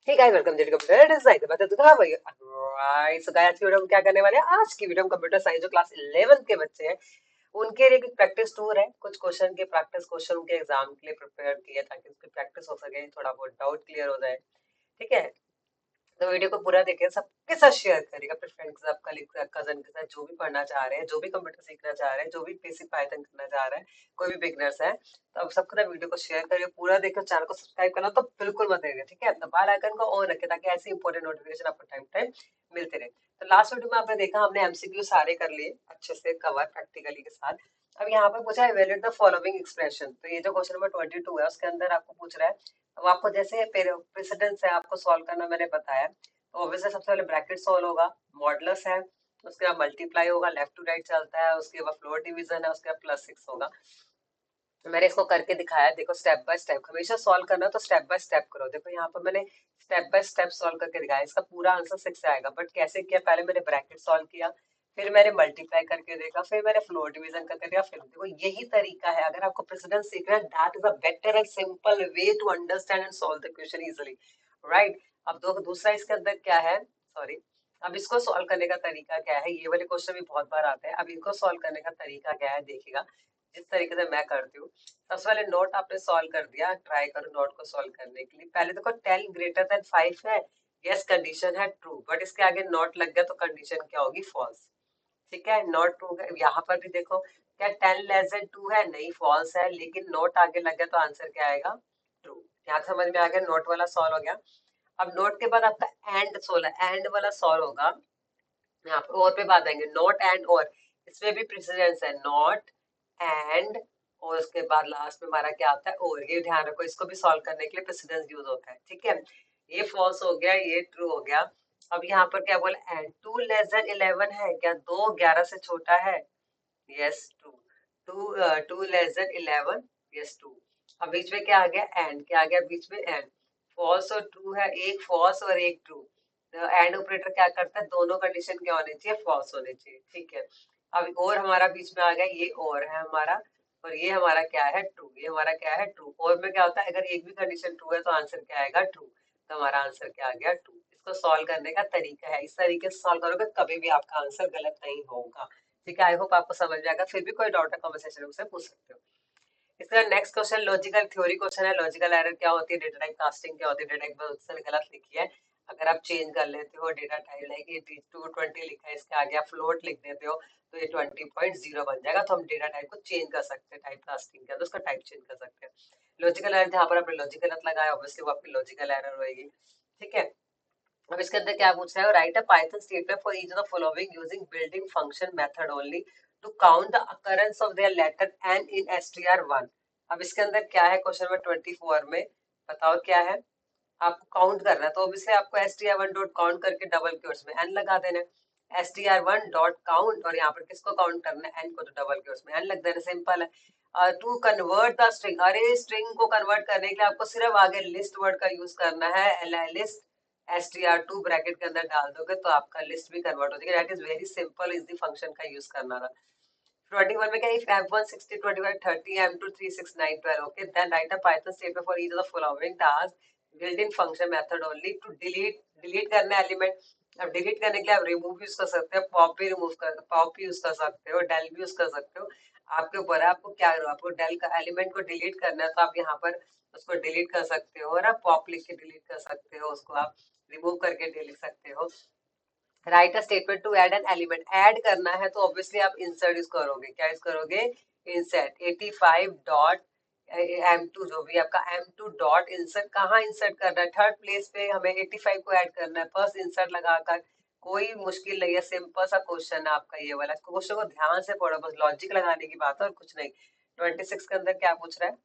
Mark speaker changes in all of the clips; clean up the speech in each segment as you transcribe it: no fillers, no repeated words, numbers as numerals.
Speaker 1: ठीक है, welcome to computer science. बता दूं कहाँ भाई। राइट, सो गाइस आज की वीडियो में क्या करने वाले हैं। आज की वीडियो में कंप्यूटर साइंस जो क्लास 11 के बच्चे हैं उनके लिए एक प्रैक्टिस टूर है। कुछ क्वेश्चन के प्रैक्टिस क्वेश्चन के एग्जाम के लिए प्रिपेयर किया ताकि उसकी प्रैक्टिस हो सके, थोड़ा बहुत डाउट क्लियर हो जाए। ठीक है, तो वीडियो को पूरा देखें, सबके साथ शेयर करेगा, अपने फ्रेंड के साथ, कलीग के साथ, कजन के साथ, जो भी पढ़ना चाह रहे हैं, जो भी कंप्यूटर सीखना चाह रहे हैं, जो भी बेसिक पाइथन करना चाह रहे हैं, कोई भी बिगनर्स है, तो अब सबके साथ वीडियो को शेयर करिए, पूरा देखो, चैनल को सब्सक्राइब करना तो बिल्कुल मत देगा। ठीक है, तो बेल आइकन को ऑन रखें ताकि ऐसी इंपॉर्टेंट नोटिफिकेशन आपको टाइम टाइम मिलते रहे। तो लास्ट वीडियो में आपने देखा, हमने एमसीक्यू सारे कर लिए अच्छे से कवर प्रैक्टिकली के साथ। अब यहाँ पर पूछा है इवैल्यूएट द फॉलोइंग एक्सप्रेशन। तो ये जो क्वेश्चन नंबर 22 है उसके अंदर आपको पूछ रहा है। अब आपको जैसे प्रेसिडेंस है आपको सॉल्व करना मैंने बताया, तो ऑब्वियसली सबसे पहले ब्रैकेट सॉल्व होगा, मॉडुलस है, उसके बाद मल्टीप्लाई होगा, लेफ्ट टू राइट चलता है, उसके बाद फ्लोर डिवीजन है, उसके बाद +6 होगा। मैंने इसको करके दिखाया, देखो स्टेप बाय स्टेप, हमेशा सॉल्व करना तो स्टेप बाय स्टेप करो। देखो यहाँ पर मैंने स्टेप बाय स्टेप सॉल्व करके दिखाया, इसका पूरा आंसर 6 आएगा, बट कैसे किया, पहले मैंने ब्रैकेट सॉल्व किया, फिर मैंने मल्टीप्लाई करके देखा, फिर मैंने फ्लोर डिवीजन करके देखा, फिर देखो यही तरीका है। अगर आपको प्रेसिडेंस सीखना है, that is a better and simple way to understand and solve the question easily. Right, अब दूसरा इसके अंदर क्या है, सॉरी, अब इसको सॉल्व करने का तरीका क्या है, ये वाले क्वेश्चन भी बहुत बार आते हैं। अब इनको सॉल्व करने का तरीका क्या है देखिएगा, जिस तरीके से मैं करती हूँ। सबसे पहले नोट आपने सॉल्व कर दिया, ट्राई करो नोट को सॉल्व करने के लिए। पहले देखो 10 ग्रेटर देन 5 है, यस कंडीशन है ट्रू, बट इसके आगे नॉट लग गया तो कंडीशन क्या होगी, फॉल्स। ठीक है, नॉट ट्रू है। यहाँ पर भी देखो, क्या 10 लेस देन 2 है, नहीं फॉल्स है, लेकिन नोट आगे लग गया तो आंसर क्या आएगा, ट्रू। यहाँ समझ में आ गया, नोट वाला सॉल्व हो गया। अब नोट के बाद आपका एंड सोलह, एंड वाला सॉल्व होगा। यहाँ पर और पे बात आएंगे, नॉट एंड और, इसमें भी प्रेसिडेंस है, नॉट एंड, और उसके बाद लास्ट में हमारा क्या आता है, और। ये ध्यान रखो, इसको भी सॉल्व करने के लिए प्रेसिडेंस यूज होता है। ठीक है, ये फॉल्स हो गया, ये ट्रू हो गया। अब यहाँ पर क्या बोला, एंड 2 लेस देन 11 है क्या, 2 11 से छोटा है, yes true. 2 less than 11, yes true. अब बीच में क्या आ गया, एंड, क्या आ गया बीच में, एंड। फॉल्स और ट्रू है, एक फॉल्स और एक ट्रू। एंड ऑपरेटर क्या करता है, दोनों कंडीशन क्या होने चाहिए, फॉल्स होने चाहिए। ठीक है, अब और हमारा बीच में आ गया, ये और है हमारा, और ये हमारा क्या है, ट्रू। ये हमारा क्या है, ट्रू। और में क्या होता है, अगर एक भी कंडीशन ट्रू है तो आंसर क्या आएगा, ट्रू। तो हमारा आंसर क्या आ गया, ट्रू। इसको सॉल्व करने का तरीका है, इस तरीके से सॉल्व करोगे कभी भी आपका आंसर गलत नहीं होगा। ठीक है, आई होप आपको समझ में आएगा। फिर भी कोई डाउट है कमेंट सेक्शन में मुझसे पूछ सकते हो। इसका next question logical theory question है। लॉजिकल एरर क्या होती है, डेटा टाइप कास्टिंग क्या होती है, डेटा टाइप गलत लिखी है, अगर आप चेंज कर लेते हो, डेटा टाइप लाइक ये 220 लिखा है, इसके आगे आप फ्लोट लिख देते हो तो ये 20.0 बन जाएगा। तो हम डेटा टाइप को चेंज कर सकते हैं, टाइप कास्टिंग के अंदर उसका टाइप चेंज कर सकते हैं। लॉजिकल एरर जहाँ पर आपने लॉजिक गलत लगाया, ऑब्वियसली वो आपकी लॉजिकल एरर होगी। ठीक है, अब इसके अंदर क्या पूछ रहा है, write a Python statement for each of the following using building function method only to count the occurrence of their letter n in str1। अब इसके अंदर क्या है, क्वेश्चन नंबर 24 में बताओ क्या है, आपको काउंट करना है, तो ऑब्वियसली आपको str1 डॉट काउंट करके डबल क्योट्स में एन लगा देना है, str1 डॉट काउंट, और यहाँ पर किसको काउंट करना है, एन को, तो डबल क्योट्स में एन लग देना, सिंपल है। टू कन्वर्ट द स्ट्रिंग, अरे स्ट्रिंग को कन्वर्ट करने के लिए आपको सिर्फ आगे लिस्ट वर्ड का यूज करना है, लिस्ट str2 ब्रैकेट के अंदर डाल दोगे तो आपका लिस्ट भी कन्वर्ट हो जाएगा। That is very simple, is the function का यूज करना था। 21 में क्या, if m1 60 25 30 m2 3 6 9 12, okay, then write a python statement for each of the following task built in function method only to delete करना element. अब delete करने के लिए आप रिमूव यूज कर सकते हो, पॉप भी रिमूव कर, पॉप यूज कर सकते हो, डेल भी यूज कर सकते हो, आपके ऊपर है आपको क्या करो। आपको डेल का एलिमेंट को डिलीट करना है तो आप यहाँ पर उसको डिलीट कर सकते हो, और आप पॉप लिख के डिलीट कर सकते हो, उसको आप रिमूव करके डिलीट सकते हो। Write a statement to add an element, add करना है तो ऑब्वियसली आप इंसर्ट यूज करोगे, क्या यूज करोगे, इंसर्ट 85 डॉट m2, जो भी आपका m2 डॉट इंसर्ट, कहाँ इंसर्ट करना है, थर्ड प्लेस पे हमें 85 को ऐड करना है, फर्स्ट इंसर्ट लगाकर। कोई मुश्किल नहीं है, सिंपल सा क्वेश्चन है आपका ये वाला, क्वेश्चन को ध्यान से पढ़ो, बस लॉजिक लगाने की बात है और कुछ नहीं। 26 के अंदर क्या पूछ रहा है,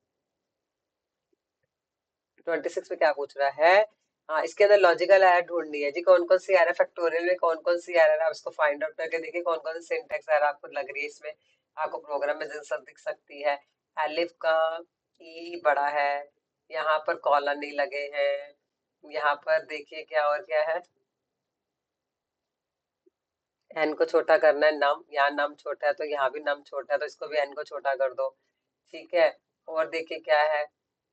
Speaker 1: 26 में क्या पूछ रहा है, हाँ इसके अंदर लॉजिकल एरर ढूंढनी है जी, कौन कौन सी एरर, फैक्टोरियल में कौन कौन सी एरर है, आप इसको फाइंड आउट करके देखिए कौन कौन सी सिंटैक्स एरर आपको लग रही है इसमें, आपको प्रोग्राम में जरूर दिख सकती है। एलिफ का ई बड़ा है, यहाँ पर कॉलन नहीं लगे हैं, यहाँ पर देखिए क्या और क्या है, एन को छोटा करना है, नम, यहाँ नम छोटा है तो यहाँ भी नम छोटा है, तो इसको भी एन को छोटा कर दो। ठीक है, और देखिए क्या है,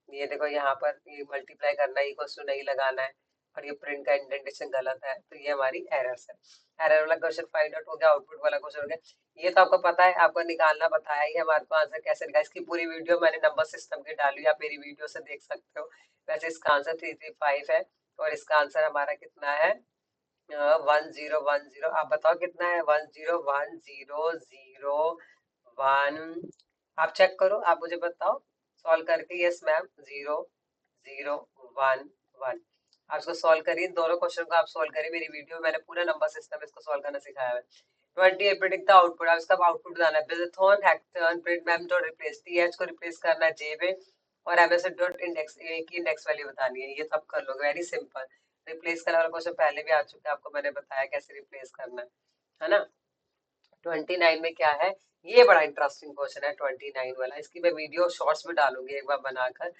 Speaker 1: ये देखो यहाँ पर ये मल्टीप्लाई करना है, इक्वल टू नहीं लगाना है, और ये प्रिंट का इंडेंटेशन गलत है, तो ये हमारी एरर्स है। एरर वाला क्वेश्चन फाइंड आउट हो गया, आउटपुट वाला क्वेश्चन हो गया। ये तो आपको पता है, आपको निकालना बताया ही है हमारे को आंसर कैसे निकाल। इसकी पूरी वीडियो मैंने नंबर सिस्टम की डाली, आप मेरी वीडियो से देख सकते हो। वैसे इसका आंसर 335 है, और इसका आंसर हमारा कितना है, 1010। आप बताओ कितना है, 101001। आप चेक करो, आप मुझे बताओ सॉल्व करके। Yes ma'am, 0011। आप इसको सॉल्व करिए, दोनों क्वेश्चन को आप सॉल्व करिए। मेरी वीडियो में मैंने पूरा नंबर सिस्टम इसको सॉल्व करना सिखाया है। 28 प्रिडिक्ट द आउटपुट। आप इसका आउटपुट बताना है। बिजथॉन हेक्टन प्रिंट मैम डॉट रिप्लेस, टीएच को रिप्लेस करना है जे में, और एमएस डॉट इंडेक्स ए की इंडेक्स वैल्यू बतानी है। ये तो आप कर लोगे, वेरी सिंपल। रिप्लेस करने वाला क्वेश्चन पहले भी आ चुका है, आपको मैंने बताया कैसे रिप्लेस करना है ना। 29 में क्या है, ये बड़ा इंटरेस्टिंग क्वेश्चन है 29 वाला। इसकी मैं वीडियो शॉर्ट्स में डालूंगी एक बार बनाकर।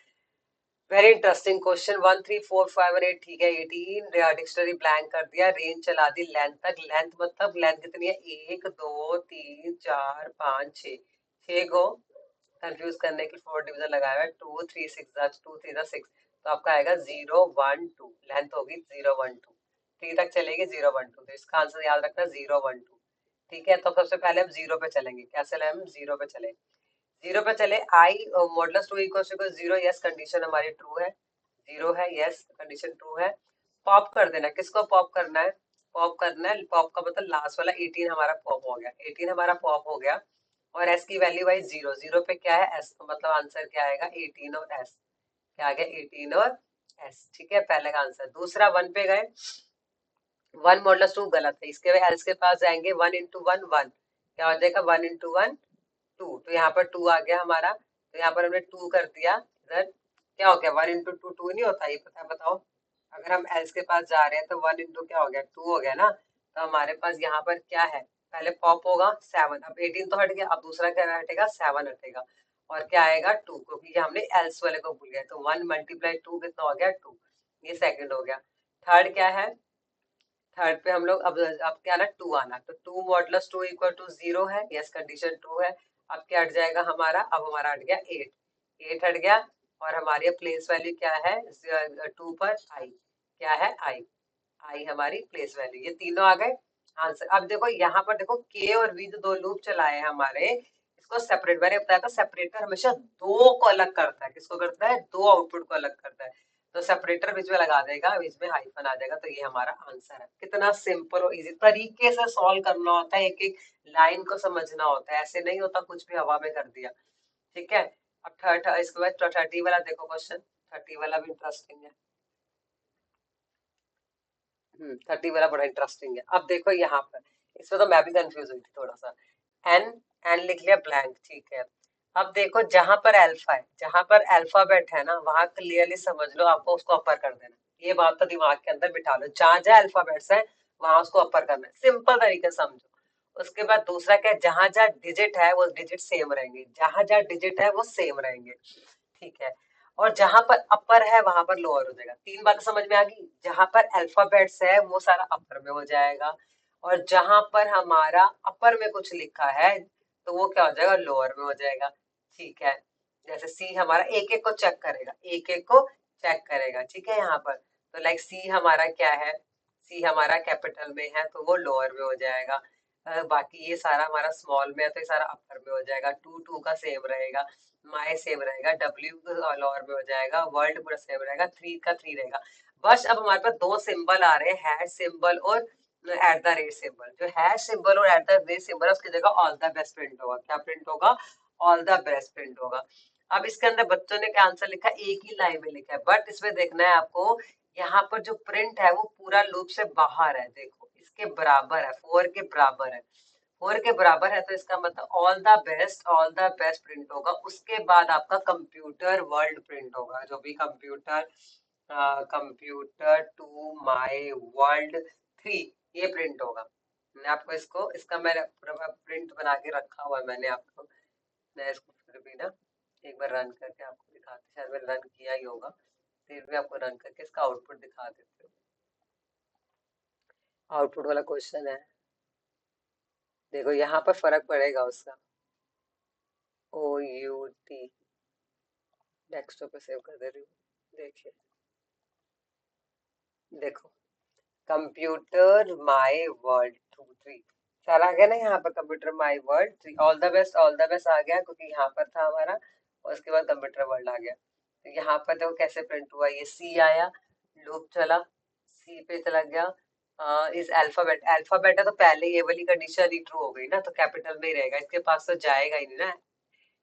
Speaker 1: Very interesting question. 1 3 4 5 और 8, ठीक है। 18 डिक्शनरी ब्लैंक कर दिया, रेंज चला दी लेंथ तक। लेंथ मतलब लेंथ कितनी है, 1 2 3 4 5 6 को कंफ्यूज करने की 4 डिवीजन लगाया है। 2 3 6 तो आपका आएगा 0 1 2। लेंथ होगी 0 1 2, 3 तक चलेगी 0 1 2, तो इसका आंसर याद रखना 0 1 2। ठीक है, तो सबसे पहले हम जीरो पे चलेंगे। क्या चले, हम जीरो पे चले। जीरो पे चले। I modulus 2 equal to 0, yes condition हमारी ट्रू है। जीरो है, यस कंडीशन ट्रू है। पॉप कर देना, किसको पॉप करना है, पॉप करना है। पॉप का मतलब लास्ट वाला 18 हमारा पॉप हो गया, 18 हमारा पॉप हो गया। और एस की वैल्यू वाइज 0, 0 पे क्या है एस, तो मतलब आंसर क्या आएगा 18 और एस। क्या आ गया 18 और एस, ठीक है, पहले का आंसर। दूसरा 1 पे गए, 1 मॉडलस 2 गलत है, इसके एल्स के पास जाएंगे। 1 × 1 1, क्या हो जाएगा 1 × 1 2, तो यहाँ पर 2 आ गया हमारा, तो यहाँ पर हमने 2 कर दिया इधर। क्या हो गया 1 × 2 2 नहीं होता, ये पता है, बताओ। अगर हम एल्स के पास जा रहे हैं तो 1 × क्या हो गया 2 हो गया ना। तो हमारे पास यहाँ पर क्या है, पहले पॉप होगा 7, अब 18 तो हट गया, अब दूसरा क्या हटेगा 7 हटेगा, और क्या आएगा 2, क्योंकि ये हमने एल्स वाले को भूल गए। तो 1 × 2 कितना हो गया 2, ये सेकंड हो गया। थर्ड क्या है, थर्ड पे हम लोग अब क्या आना 2 आना, तो 2 मॉडलस 2 इक्वल टू 0 है, यस कंडीशन ट्रू है। अब क्या हट जाएगा हमारा, अब हमारा हट गया 8, 8 हट गया। और हमारी प्लेस वैल्यू क्या है 2 पर आई, क्या है आई, आई हमारी प्लेस वैल्यू। ये तीनों आ गए आंसर। अब देखो यहाँ पर देखो के और वी जो दो लूप चलाए हैं हमारे, इसको सेपरेट, मैंने बताया था सेपरेटर हमेशा दो को अलग करता है। किसको करता है, दो आउटपुट को अलग करता है। तो सेपरेटर बीच में लगा देगा, बीच में हाइफन आ जाएगा, तो ये हमारा आंसर है। कितना सिंपल और इजी तरीके से सॉल्व करना होता है, एक एक लाइन को समझना होता है, ऐसे नहीं होता कुछ भी हवा में कर दिया। ठीक है, अब थर्ड इसके बाद 30 वाला देखो क्वेश्चन। 30 वाला भी इंटरेस्टिंग है। 30 वाला बड़ा इंटरेस्टिंग है। अब देखो यहाँ पर, इसमें तो मैं भी कंफ्यूज हुई थी थोड़ा सा। एन, एन लिख लिया ब्लैंक, ठीक है। अब देखो जहां पर अल्फा है, जहां पर अल्फाबेट है ना, वहां क्लियरली समझ लो, आपको उसको अपर कर देना। ये बात तो दिमाग के अंदर बिठा लो, जहां जहां अल्फाबेट्स है वहां उसको अपर करना है, सिंपल तरीके से समझो। उसके बाद दूसरा क्या है, जहां जहां डिजिट है वो डिजिट सेम रहेंगे, जहां जहां डिजिट है वो सेम रहेंगे, ठीक है। और जहां पर अपर है वहां पर लोअर हो जाएगा। तीन बातें समझ में आ गई, जहां पर अल्फाबेट्स है वो सारा अपर में हो जाएगा, और जहां पर हमारा अपर में कुछ लिखा है तो वो क्या हो जाएगा लोअर में हो जाएगा, ठीक है। जैसे सी हमारा एक एक को चेक करेगा, एक एक को चेक करेगा, ठीक है। यहाँ पर तो लाइक सी हमारा क्या है, सी हमारा कैपिटल में है तो वो लोअर में हो जाएगा। बाकी ये सारा हमारा स्मॉल में है तो ये सारा अपर में हो जाएगा। टू टू का सेम रहेगा, माई सेम रहेगा, डब्ल्यू लोअर में हो जाएगा, वर्ल्ड पूरा सेम रहेगा, थ्री का थ्री रहेगा। बस अब हमारे पास दो सिंबल आ रहे हैं, हैश सिंबल और एट द रेट सिंबल। जो हैश सिंबल और एट द रेट सिंबल है उसकी जगह ऑल द बेस्ट प्रिंट होगा। क्या प्रिंट होगा, ऑल द बेस्ट प्रिंट होगा। अब इसके अंदर बच्चों ने क्या आंसर लिखा है, एक ही लाइन में लिखा है, बट इसमें देखना है आपको, यहाँ पर जो प्रिंट है वो पूरा लूप से बाहर है। देखो इसके बराबर है, 4 के बराबर है, 4 के बराबर है, तो इसका मतलब all the best, all the best print होगा। उसके बाद आपका कंप्यूटर वर्ल्ड प्रिंट होगा, जो भी computer, computer to my world 3, ये प्रिंट होगा। मैं आपको इसको, इसका मैंने पूरा प्रिंट बना के रखा हुआ है मैंने आपको। मैं इसको फिर भी ना एक बार रन करके आपको दिखाते, शायद मैंने रन किया ही होगा, फिर भी आपको रन करके इसका आउटपुट दिखा देते हो। आउटपुट वाला क्वेश्चन है, देखो यहाँ पर फर्क पड़ेगा उसका। ओ यू टी, डेस्कटॉप पे सेव कर दे रही हूँ, देखिए देखो, कंप्यूटर माई वर्ल्ड 2 3 चला गया ना यहाँ पर, computer my world 3, all the best आ गया क्योंकि यहाँ पर था हमारा, और उसके बाद कंप्यूटर वर्ल्ड आ गया। तो यहाँ पर देखो कैसे प्रिंट हुआ, ये सी आया, लूप चला, सी पे चला गया, इस अल्फाबेट, अल्फाबेट है तो पहले ये वाली कंडीशन ही ट्रू हो गई ना, तो कैपिटल में ही रहेगा, इसके पास तो जाएगा ही नहीं ना,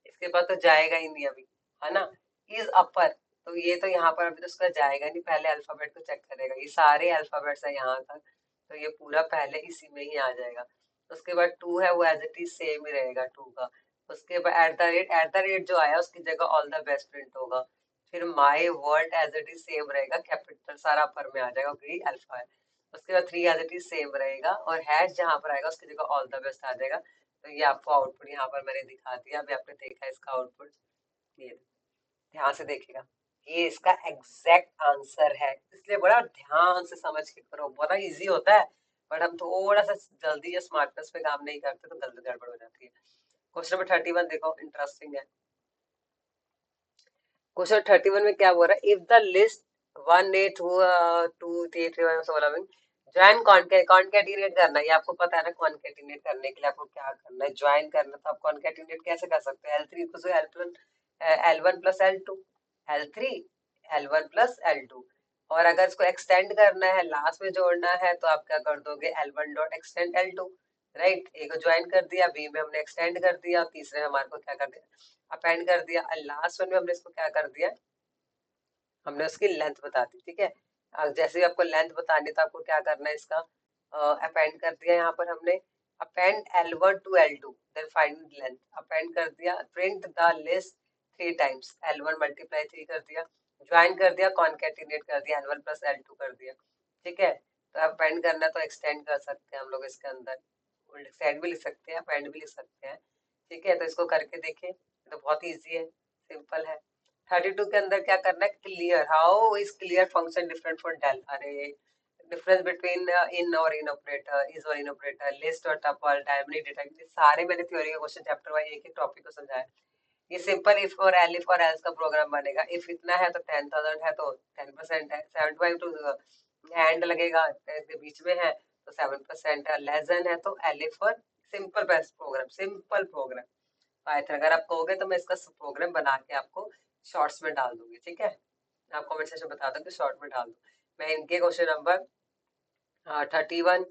Speaker 1: इसके पास तो जाएगा ही नहीं अभी, है ना। इज अपर, तो ये तो यहाँ पर अभी तो उसका जाएगा नहीं, पहले अल्फाबेट को चेक करेगा, ये सारे अल्फाबेट्स है यहाँ तक, तो ये पूरा पहले इसी में ही आ जाएगा। उसके बाद टू है वो एज इट इज सेम ही रहेगा टू का। उसके बाद एट द रेट जो आया उसकी जगह ऑल द बेस्ट प्रिंट होगा। फिर my world as it is same रहेगा, कैपिटल सारा अपर में आ जाएगा क्योंकि अल्फा है। उसके बाद three as it is same रहेगा, और हैश जहाँ पर आएगा उसकी जगह ऑल द बेस्ट आ जाएगा। तो ये आपको आउटपुट यहाँ पर मैंने दिखा दिया, अभी आपने देखा इसका आउटपुट, ये ध्यान से देखिएगा, ये इसका एग्जैक्ट आंसर है, इसलिए बड़ा ध्यान से समझ के करो, बड़ा इजी होता है, बट हम थोड़ा सा जल्दी या स्मार्टनेस पे काम नहीं करते तो गलत गड़बड़ हो जाती है। क्वेश्चन नंबर 31 देखो, इंटरेस्टिंग है। क्वेश्चन 31 में क्या बोल रहा है, if the list 1 8 2 2 3 3 join concatenate करना है, ये आपको पता है ना, कॉन्केटिनेट करने के लिए आपको क्या करना है, ज्वाइन करना, तो आप कॉन्केटिनेट कैसे कर सकते हैं, L1 plus L2, L3 L1 plus L2, और अगर इसको एक्सटेंड करना है, लास्ट में जोड़ना है, तो आप क्या कर दोगे, L1 dot extend L2, right, ए को ज्वाइन कर दिया, बी में हमने एक्सटेंड कर दिया, तीसरे में हमारे को क्या कर दिया, अपेंड कर दिया, लास्ट वन में हमने इसको क्या कर दिया, हमने उसकी लेंथ बता दी, ठीक है। जैसे ही आपको लेंथ बतानी तो आपको क्या करना है, इसका अपेंड कर दिया, यहाँ पर हमने append L1 to L2, then find length, append कर दिया, print the list 3 times, L1 multiply 3 कर दिया, ज्वाइन कर दिया, कॉन्केटिनेट कर दिया, L1 प्लस L2 कर दिया, ठीक है। तो अपेंड करना तो एक्सटेंड कर सकते हैं हम लोग इसके अंदर, एक्सटेंड भी लिख सकते हैं, अपेंड भी लिख सकते हैं, ठीक है। तो इसको करके देखें, तो बहुत ईजी है, सिंपल है। 32 के अंदर क्या करना है, clear, how is clear function different for del, अरे डिफरेंस बिटवीन इन और इन ऑपरेटर, इज और इन ऑपरेटर, लिस्ट और टपल, डायमंड डेटा, ये सारे मैंने थ्योरी के क्वेश्चन चैप्टर वाइज एक एक टॉपिक को समझाया। ये सिंपल इफ और एल्स का प्रोग्राम बनेगा, इफ इतना है तो 10,000 है तो 10% है, 7.2 एंड लगेगा, इसके बीच में है तो 7% है, लेस देन है तो एलिफ और simple best program, simple program Python. अगर आप कहोगे तो मैं इसका प्रोग्राम बना के आपको शॉर्ट्स में डाल दूंगी, ठीक है, आप कमेंट सेक्शन में बता दो कि शॉर्ट में डाल दो। मैं इनके क्वेश्चन नंबर 31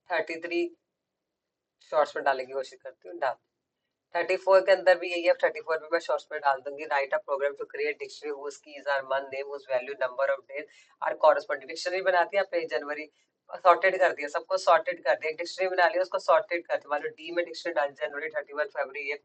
Speaker 1: 33 शॉर्ट्स में डालने की कोशिश करती हूँ, डाल। 34 के अंदर भी यही है, 34 में मैं शॉर्ट्स में डाल दूंगी, write a program to create dictionary whose keys are month name whose value number of days are corresponding, dictionary बनाती है आपने, जनवरी सॉर्टेड कर दिया, सबको सॉर्टेड कर दिया, डिक्शनरी बना लिया, उसको सॉर्टेड कर दिया, मान लो डी में डिक्शनरी डाल, जनवरी 31 फरवरी ये,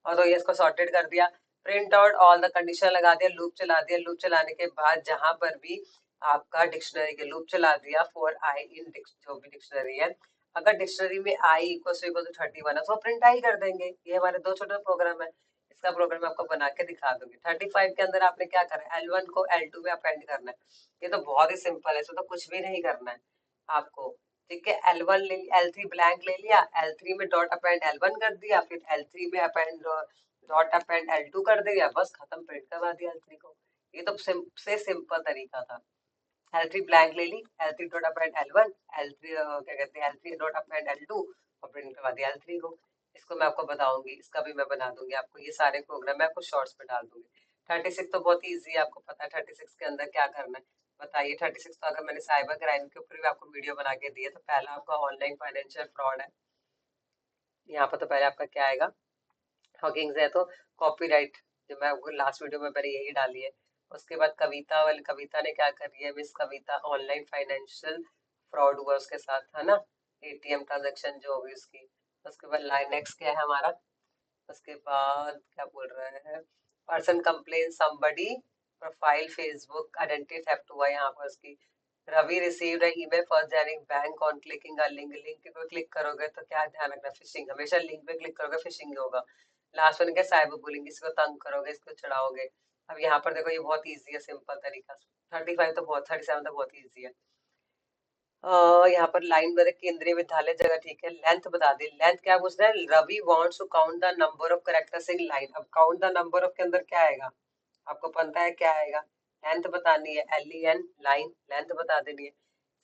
Speaker 1: और तो ये इसको सॉर्टेड कर दिया, print out all the condition लगा दिया, लूप चला दिया, लूप चलाने के बाद जहां पर भी आपका डिक्शनरी के लूप चला दिया फॉर आई इन जो भी डिक्शनरी है, अगर डिक्शनरी में आई इक्वल टू 31 है तो प्रिंट आई कर देंगे। ये हमारे दो छोटे प्रोग्राम है, इसका प्रोग्राम आपको बना के दिखा दूंगी। 35 के अंदर आपने क्या करना है, L1 को L2 में अपेंड करना है, ये तो बहुत ही सिंपल है, इसमें तो कुछ भी नहीं करना है आपको, ठीक है। L1 ले लिया, L3 ब्लैंक ले लिया, L3 में डॉट अपेंड L1 कर दिया, फिर L3 में अपेंड डॉट अपेंड L2 कर दिया, बस खत्म, प्रिंट करवा दिया L3 को। ये तो सबसे सिंपल तरीका था। L3 ब्लैंक ले ली, L3 dot append L1, L3 क्या कहते हैं, L3 डॉट अपेंड L2 और प्रिंट करवा दिया L3 को। इसको मैं आपको बताऊंगी, इसका भी मैं बना दूंगी आपको, ये सारे प्रोग्राम मैं आपको शॉर्ट्स में डाल दूंगी। 36 तो बहुत इजी है, आपको पता है 36 के अंदर क्या करना है, बताइए। 36 तो अगर मैंने साइबर क्राइम के ऊपर भी आपको वीडियो बना के दी है, तो पहला आपका ऑनलाइन फाइनेंशियल फ्रॉड है, यहाँ पर तो पहले आपका क्या आएगा, हॉकिंग्स है तो कॉपीराइट, जो मैं आपको लास्ट वीडियो में मैंने यही डाली है। उसके बाद कविता वाली, कविता ने क्या करी है, मिस कविता, ऑनलाइन फाइनेंशियल फ्रॉड हुआ उसके साथ, है ना, एटीएम ट्रांजेक्शन जो होगी उसकी। उसके बाद लाइन नेक्स्ट क्या है हमारा, उसके बाद क्या बोल रहे हैं, person complain somebody profile Facebook identity theft हुआ यहाँ पर उसकी। Ravi received a email first joining bank on clicking a link, link पे क्लिक करोगे तो क्या ध्यान रखना, फिशिंग, हमेशा लिंक पे क्लिक करोगे फिशिंग होगा। लास्ट वन क्या, साइबर बुलिंग, इसको तंग करोगे, इसको चढ़ाओगे। अब यहाँ पर देखो ये बहुत इजी है, सिंपल तरीका। 35 तो बहुत, 37 तो बहुत इजी है। यहाँ पर लाइन बता, केंद्रीय विद्यालय जगह, ठीक है, लेंथ बता दी, लेंथ क्या पूछ रहा है, Ravi wants to count the number of characters in line, अब काउंट द नंबर ऑफ के अंदर क्या आएगा, आपको पता है क्या आएगा, लेंथ बतानी है, LEN लाइन लेंथ बता देनी है।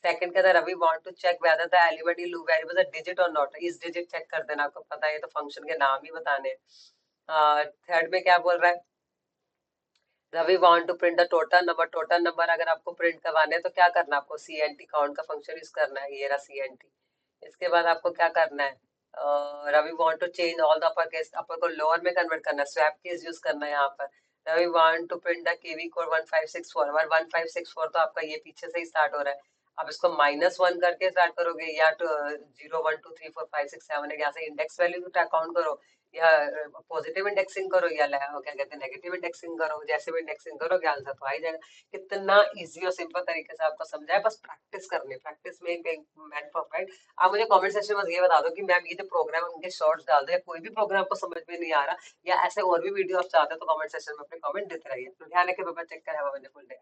Speaker 1: सेकंड के अंदर Ravi want to check whether the element in loop variable is a digit और नॉट, इस डिजिट चेक कर देना, आपको पता है ये तो फंक्शन के नाम ही बताने हैं। थर्ड में क्या बोल रहा है, Ravi want to print the total number अगर आपको प्रिंट करवाने हैं तो क्या करना है आपको, सी एन टी काउंट का फंक्शन यूज करना है, ये रहा सी एन टी। इसके बाद आपको क्या करना है, Ravi want to change all the upper case, upper को लोअर में कन्वर्ट करना है, स्वैप केस यूज करना है यहाँ पर। Ravi want to print the KV code 1564, 1564 तो आपका ये पीछे से ही स्टार्ट हो रहा है, आप इसको -1 करके स्टार्ट करोगे या तो 0 1 2 3 4 5 6 7 है, यहाँ से इंडेक्स वैल्यू काउंट करो या पॉजिटिव इंडेक्सिंग करो या क्या कहते हैं नेगेटिव इंडेक्सिंग करो, जैसे भी इंडेक्सिंग करोगे आंसर तो आ ही जाएगा। कितना इजी और सिंपल तरीके से आपको समझाया, बस प्रैक्टिस करनी, प्रैक्टिस में मैन परफेक्ट। आप मुझे कमेंट सेक्शन में बस ये बता दो कि मैम ये जो प्रोग्राम है उनके शॉर्ट्स डाल दो, या कोई भी प्रोग्राम आपको समझ में नहीं आ रहा या ऐसे और भी वीडियो आप चाहते हो तो कमेंट सेक्शन में अपने कमेंट देते रहिए। तो ध्यान रखिए, bye, take care, have a wonderful day.